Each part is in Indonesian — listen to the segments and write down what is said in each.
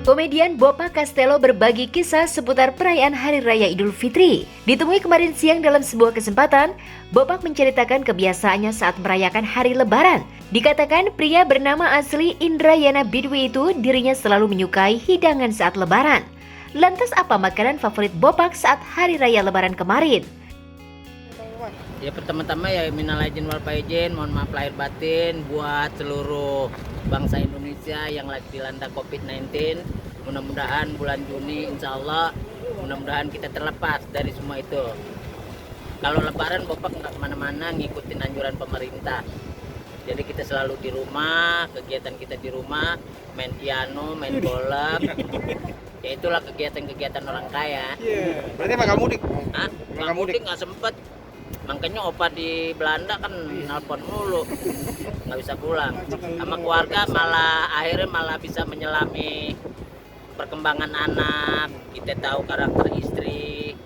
Komedian Bopak Castello berbagi kisah seputar perayaan Hari Raya Idul Fitri. Ditemui kemarin siang dalam sebuah kesempatan, Bopak menceritakan kebiasaannya saat merayakan Hari Lebaran. Dikatakan pria bernama asli Indrayana Bidwi itu dirinya selalu menyukai hidangan saat Lebaran. Lantas apa makanan favorit Bopak saat Hari Raya Lebaran kemarin? Ya pertama-tama ya minal aidin wal faizin, mohon maaf lahir batin buat seluruh bangsa Indonesia yang lagi dilanda COVID-19. Mudah-mudahan bulan Juni insya Allah mudah-mudahan kita terlepas dari semua itu. Kalau Lebaran Bopak nggak kemana-mana, ngikutin anjuran pemerintah. Jadi kita selalu di rumah, kegiatan kita di rumah, main piano, main bola. Ya itulah kegiatan-kegiatan orang kaya. Berarti nggak mudik? Hah? Nggak mudik nggak sempet. Makanya opa di Belanda kan nelpon mulu, nggak bisa pulang. Sama keluarga akhirnya malah bisa menyelami perkembangan anak. Kita tahu karakter istri,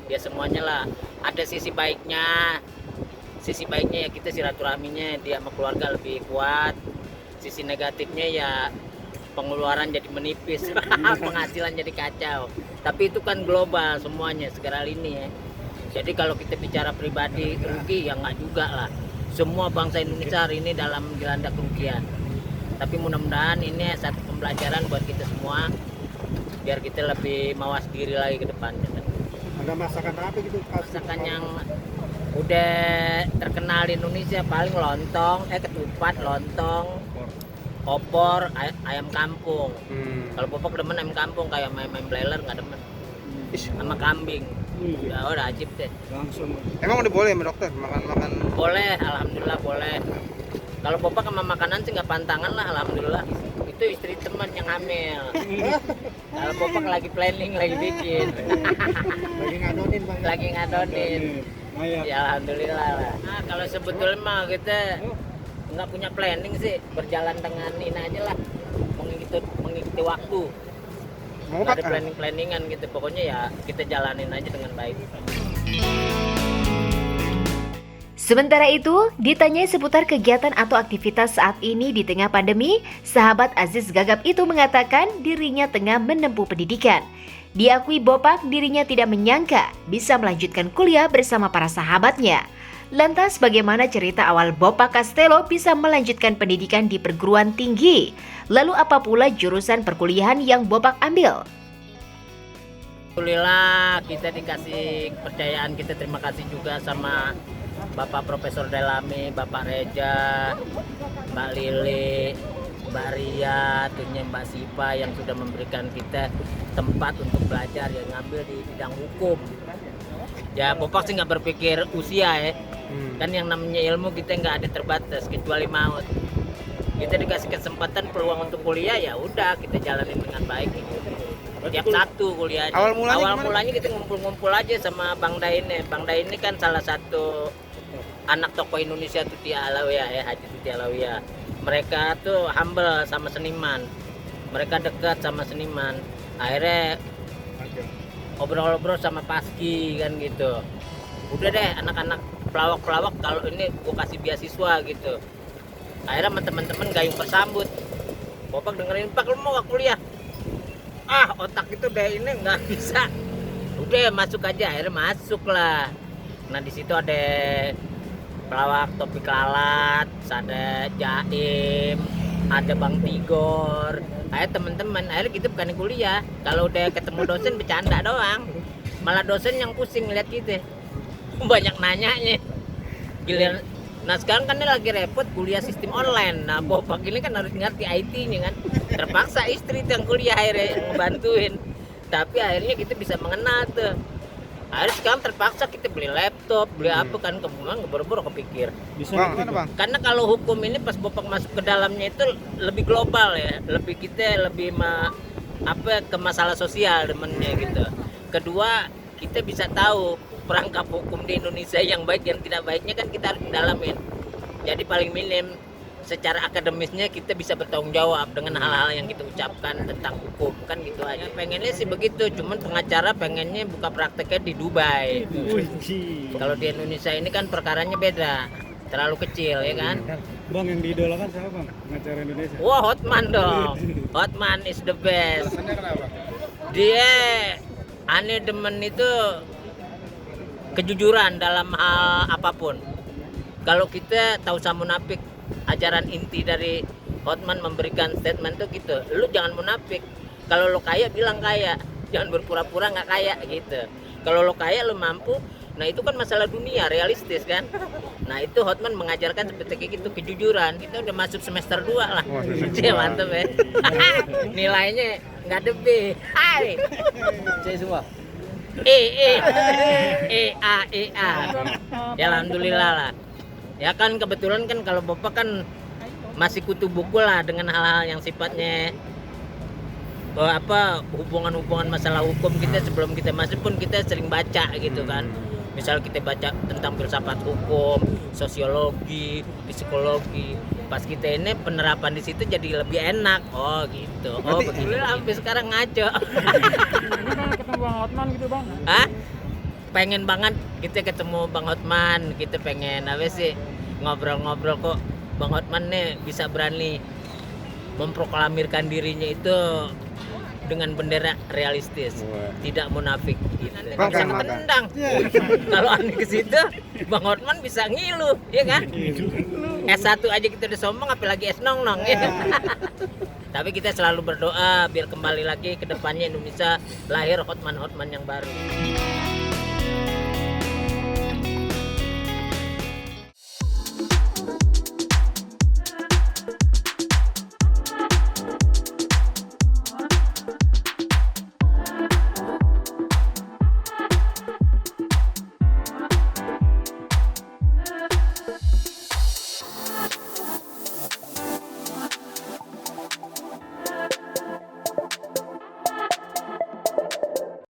ya semuanya lah. Ada sisi baiknya ya kita silaturahminya dia sama keluarga lebih kuat. Sisi negatifnya ya pengeluaran jadi menipis, penghasilan jadi kacau. Tapi itu kan global semuanya sekarang ini ya. Jadi kalau kita bicara pribadi rugi ya nggak juga lah. Semua bangsa Indonesia hari ini dalam dilanda kerugian. Tapi mudah-mudahan ini satu pembelajaran buat kita semua, biar kita lebih mawas diri lagi ke depannya. Ada masakan apa gitu? Masakan yang udah terkenal di Indonesia paling lontong, ketupat, lontong, opor, ayam kampung. Kalau Bopak demen ayam kampung, kayak ayam bleler nggak demen. Sama kambing. Ya udah ajib deh. Langsung. Emang udah boleh sama dokter makan? Boleh, alhamdulillah boleh. Kalau Bopak sama makanan sih nggak pantangan lah, alhamdulillah. Itu istri teman yang hamil. Kalau Bopak lagi planning, lagi bikin. Lagi ngadonin bang. Lagi ngadonin. Ya alhamdulillah lah. Nah, kalau sebetulnya mah kita nggak punya planning sih, berjalan dengan ini aja lah, mengikuti waktu. Nggak ada planningan gitu, pokoknya ya kita jalanin aja dengan baik. Sementara itu, ditanyai seputar kegiatan atau aktivitas saat ini di tengah pandemi, sahabat Aziz Gagap itu mengatakan dirinya tengah menempuh pendidikan. Diakui Bopak dirinya tidak menyangka bisa melanjutkan kuliah bersama para sahabatnya. Lantas bagaimana cerita awal Bopak Castello bisa melanjutkan pendidikan di perguruan tinggi? Lalu apa pula jurusan perkuliahan yang Bopak ambil? Alhamdulillah kita dikasih kepercayaan, kita terima kasih juga sama Bapak Profesor Delami, Bapak Reja, Mbak Lili, Mbak Ria, tentunya Mbak Sipa yang sudah memberikan kita tempat untuk belajar yang ngambil di bidang hukum. Ya Bopak sih nggak berpikir usia ya. Kan yang namanya ilmu kita nggak ada terbatas kecuali maut. Kita dikasih kesempatan peluang untuk kuliah ya udah kita jalanin dengan baik. Tiap satu kuliahnya. Awal mulanya kita ngumpul-ngumpul aja sama Bang Daine. Bang Daine kan salah satu anak tokoh Indonesia Tuti Alawiyah ya, Haji Tuti Alawiyah. Mereka tuh humble sama seniman. Mereka dekat sama seniman. Akhirnya obrol-obrol sama Paski kan gitu. Udah deh anak-anak pelawak-pelawak kalau ini gue kasih beasiswa gitu. Akhirnya sama teman-teman gayung bersambut. Bopak dengerin, Pak lu mau gak kuliah? Ah otak itu deh ini nggak bisa. Udah masuk aja, akhirnya masuk lah. Nah di situ ada pelawak Topik Lalat, ada Jaim, ada Bang Tigor. Akhirnya teman-teman, akhirnya kita bukan kuliah. Kalau udah ketemu dosen bercanda doang. Malah dosen yang pusing lihat kita. Banyak nanyanya. Giliran. Nah sekarang kan dia lagi repot kuliah sistem online. Nah Bopak ini kan harus ngerti IT-nya kan. Terpaksa istri itu yang kuliah akhirnya yang ngebantuin. Tapi akhirnya kita bisa mengenal tuh. Akhirnya sekarang terpaksa kita beli laptop, beli apa kan, kemudian ngebor-bor kepikir. Bisa gimana bang? Karena kalau hukum ini pas Bopak masuk ke dalamnya itu lebih global ya. Lebih ke masalah sosial temennya gitu. Kedua kita bisa tahu perangkap hukum di Indonesia yang baik yang tidak baiknya kan kita harus mendalamin. Jadi paling minim secara akademisnya kita bisa bertanggung jawab dengan hal-hal yang kita ucapkan tentang hukum kan gitu aja. Pengennya sih begitu, cuman pengacara pengennya buka prakteknya di Dubai. Kalau di Indonesia ini kan perkaranya beda, terlalu kecil ya kan. Bang, yang diidolakan siapa bang? Pengacara Indonesia. Wah, Hotman dong. Hotman is the best. Alasannya kenapa? Dia aneh demen itu kejujuran dalam hal apapun. Kalau kita tahu usah munafik, ajaran inti dari Hotman memberikan statement tuh gitu. Lu jangan munafik. Kalau lo kaya bilang kaya, jangan berpura-pura nggak kaya gitu. Kalau lo kaya lo mampu. Nah itu kan masalah dunia, realistis kan. Nah itu Hotman mengajarkan seperti kayak gitu, kejujuran. Kita udah masuk semester 2 lah. Wah, semester Cie, dua. mantep ya. Nilainya nggak ada B. Hai. Saya semua. A. Ya alhamdulillah lah. Ya kan kebetulan kan kalau Bapak kan masih kutu buku lah dengan hal-hal yang sifatnya hubungan-hubungan masalah hukum kita sebelum kita masuk pun kita sering baca gitu kan. Misal kita baca tentang filsafat hukum, sosiologi, psikologi. Pas kita ini penerapan di situ jadi lebih enak. Oh gitu. Oh begini. Sampai sekarang ngaco. Ketemu Bang Hotman gitu bang? Hah? Pengen banget kita ketemu Bang Hotman. Kita pengen apa sih ngobrol-ngobrol kok. Bang Hotman nih bisa berani memproklamirkan dirinya itu dengan bendera realistis, tidak munafik. Nanti Bang, bisa kan makan. ketendang. Kalau aneh ke situ, Bang Hotman bisa ngilu, ya kan? S1 aja kita udah sombong, apalagi S nong ya. Tapi kita selalu berdoa biar kembali lagi ke depannya Indonesia lahir Hotman yang baru.